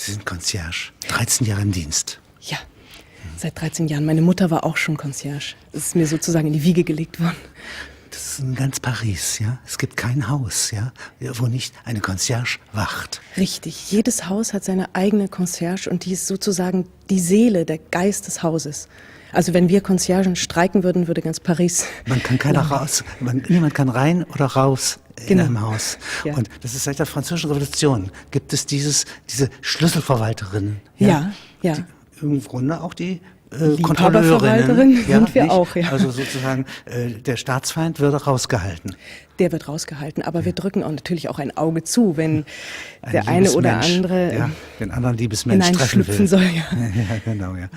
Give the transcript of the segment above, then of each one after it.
Sie sind Concierge, 13 Jahre im Dienst. Ja, seit 13 Jahren. Meine Mutter war auch schon Concierge. Es ist mir sozusagen in die Wiege gelegt worden. Das ist in ganz Paris, ja. Es gibt kein Haus, ja, wo nicht eine Concierge wacht. Richtig. Jedes Haus hat seine eigene Concierge und die ist sozusagen die Seele, der Geist des Hauses. Also wenn wir Conciergen streiken würden, würde ganz Paris... Man kann keiner raus, niemand kann rein oder raus in Genau. einem Haus. Ja. Und das ist seit der Französischen Revolution, gibt es diese Schlüsselverwalterinnen. Ja, ja. Die, im Grunde auch die Liebhaberverwalterin Kontrolleurinnen. sind wir nicht? auch, ja. Also sozusagen, der Staatsfeind wird rausgehalten. Der wird rausgehalten, aber wir drücken auch natürlich auch ein Auge zu, wenn Ein der eine oder Liebesmensch, andere ja, den anderen Liebesmensch treffen will. hineinschlüpfen soll. Ja. Ja, genau, ja.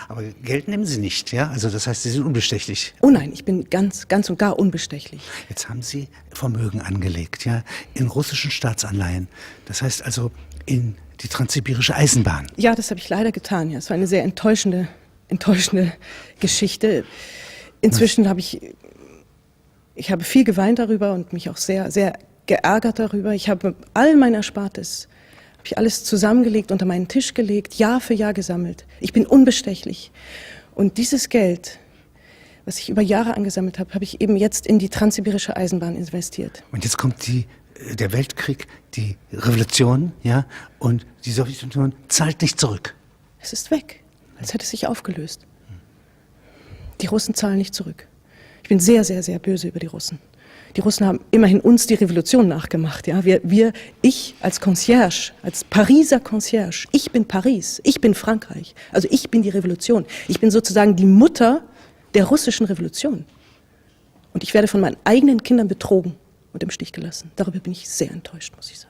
Aber Geld nehmen Sie nicht, ja? Also das heißt, Sie sind unbestechlich. Oh nein, ich bin ganz und gar unbestechlich. Jetzt haben Sie Vermögen angelegt, ja, in russischen Staatsanleihen. Das heißt also in die Transsibirische Eisenbahn. Ja, das habe ich leider getan. Ja, es war eine sehr enttäuschende Geschichte. Inzwischen habe ich habe viel geweint darüber und mich auch sehr, sehr geärgert darüber. Ich habe all mein Erspartes, habe ich alles zusammengelegt, unter meinen Tisch gelegt, Jahr für Jahr gesammelt. Ich bin unbestechlich. Und dieses Geld, was ich über Jahre angesammelt habe, habe ich eben jetzt in die Transsibirische Eisenbahn investiert. Und jetzt kommt der Weltkrieg, die Revolution, ja, und die Sowjetunion zahlt nicht zurück. Es ist weg, als hätte es sich aufgelöst. Die Russen zahlen nicht zurück. Ich bin sehr, sehr, sehr böse über die Russen. Die Russen haben immerhin uns die Revolution nachgemacht. Ja? Ich als Concierge, als Pariser Concierge, ich bin Paris, ich bin Frankreich. Also ich bin die Revolution. Ich bin sozusagen die Mutter der russischen Revolution. Und ich werde von meinen eigenen Kindern betrogen und im Stich gelassen. Darüber bin ich sehr enttäuscht, muss ich sagen.